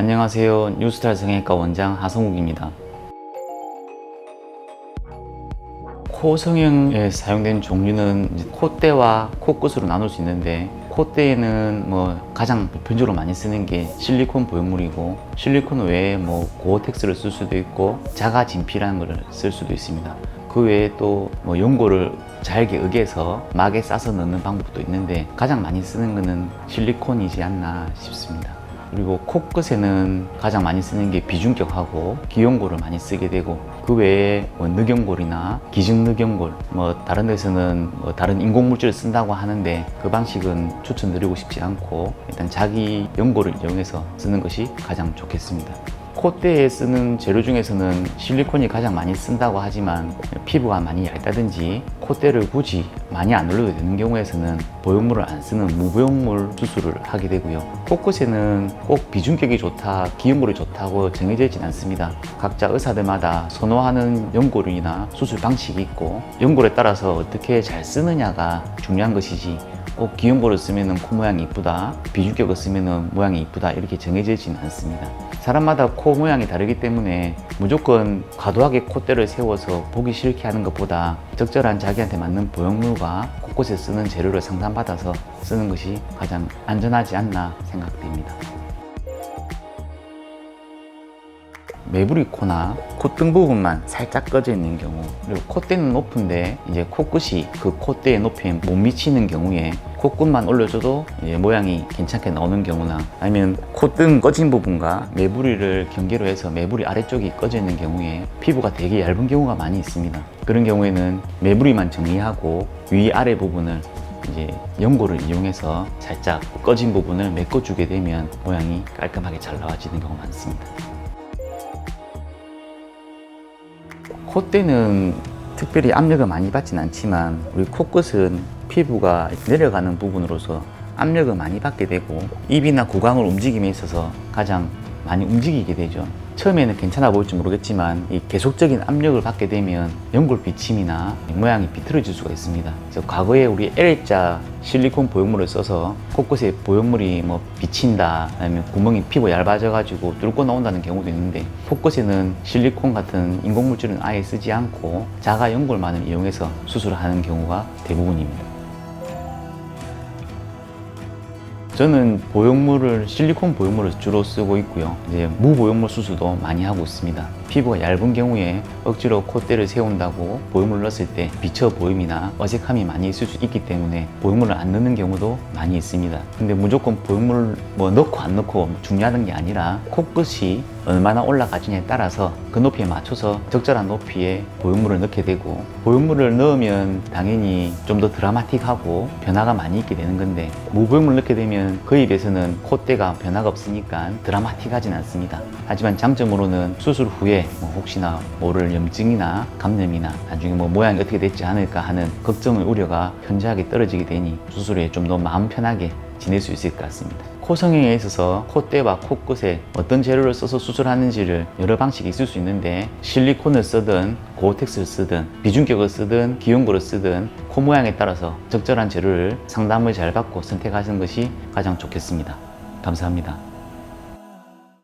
안녕하세요. 뉴스타일 성형외과 원장 하성욱입니다. 코 성형에 사용된 종류는 콧대와 코끝으로 나눌 수 있는데, 콧대에는 가장 보편적으로 많이 쓰는 게 실리콘 보형물이고, 실리콘 외에 고어텍스를 쓸 수도 있고 자가 진피라는 걸 쓸 수도 있습니다. 그 외에 또 연고를 잘게 으개서 막에 싸서 넣는 방법도 있는데, 가장 많이 쓰는 거는 실리콘이지 않나 싶습니다. 그리고 코끝에는 가장 많이 쓰는 게 비중격하고 기연골을 많이 쓰게 되고, 그 외에 늑연골이나 기증늑연골, 다른 데서는 다른 인공물질을 쓴다고 하는데 그 방식은 추천드리고 싶지 않고, 일단 자기 연골을 이용해서 쓰는 것이 가장 좋겠습니다. 콧대에 쓰는 재료 중에서는 실리콘이 가장 많이 쓴다고 하지만, 피부가 많이 얇다든지 콧대를 굳이 많이 안 눌러도 되는 경우에서는 보형물을 안 쓰는 무보형물 수술을 하게 되고요. 코끝에는 꼭 비중격이 좋다, 기연골이 좋다고 정해져 있진 않습니다. 각자 의사들마다 선호하는 연골이나 수술 방식이 있고, 연골에 따라서 어떻게 잘 쓰느냐가 중요한 것이지, 꼭 기연골을 쓰면 코 모양이 이쁘다, 비중격을 쓰면 모양이 이쁘다, 이렇게 정해져 있지는 않습니다. 사람마다 코 모양이 다르기 때문에 무조건 과도하게 콧대를 세워서 보기 싫게 하는 것보다 적절한 자기한테 맞는 보형물과 곳곳에 쓰는 재료를 상담받아서 쓰는 것이 가장 안전하지 않나 생각됩니다. 매부리 코나 콧등 부분만 살짝 꺼져 있는 경우, 그리고 콧대는 높은데 이제 코끝이 그 콧대의 높이에 못 미치는 경우에 코끝만 올려줘도 이제 모양이 괜찮게 나오는 경우나, 아니면 콧등 꺼진 부분과 매부리를 경계로 해서 매부리 아래쪽이 꺼져 있는 경우에 피부가 되게 얇은 경우가 많이 있습니다. 그런 경우에는 매부리만 정리하고 위아래 부분을 이제 연고를 이용해서 살짝 꺼진 부분을 메꿔주게 되면 모양이 깔끔하게 잘 나와지는 경우가 많습니다. 콧대는 특별히 압력을 많이 받진 않지만, 우리 코끝은 피부가 내려가는 부분으로서 압력을 많이 받게 되고, 입이나 구강을 움직임에 있어서 가장 많이 움직이게 되죠. 처음에는 괜찮아 보일지 모르겠지만, 이 계속적인 압력을 받게 되면 연골 비침이나 모양이 비틀어질 수가 있습니다. 그래서 과거에 우리 L자 실리콘 보형물을 써서 코끝에 보형물이 비친다, 아니면 구멍이 피부 얇아져 가지고 뚫고 나온다는 경우도 있는데, 코끝에는 실리콘 같은 인공물질은 아예 쓰지 않고 자가 연골만을 이용해서 수술하는 경우가 대부분입니다. 저는 실리콘 보형물을 주로 쓰고 있고요. 이제 무보형물 수술도 많이 하고 있습니다. 피부가 얇은 경우에 억지로 콧대를 세운다고 보형물을 넣었을 때 비쳐 보임이나 어색함이 많이 있을 수 있기 때문에 보형물을 안 넣는 경우도 많이 있습니다. 근데 무조건 보형물 넣고 안 넣고 중요한 게 아니라, 코끝이 얼마나 올라가지냐에 따라서 그 높이에 맞춰서 적절한 높이에 보형물을 넣게 되고, 보형물을 넣으면 당연히 좀 더 드라마틱하고 변화가 많이 있게 되는 건데, 무보형물을 넣게 되면 그에 비해서는 콧대가 변화가 없으니까 드라마틱하진 않습니다. 하지만 장점으로는 수술 후에 혹시나 모를 염증이나 감염이나 나중에 모양이 어떻게 될지 않을까 하는 걱정의 우려가 현저하게 떨어지게 되니 수술에 좀 더 마음 편하게 지낼 수 있을 것 같습니다. 코 성형에 있어서 콧대와 코끝에 어떤 재료를 써서 수술하는지를 여러 방식이 있을 수 있는데, 실리콘을 쓰든 고어텍스를 쓰든 비중격을 쓰든 기연골을 쓰든 코 모양에 따라서 적절한 재료를 상담을 잘 받고 선택하시는 것이 가장 좋겠습니다. 감사합니다.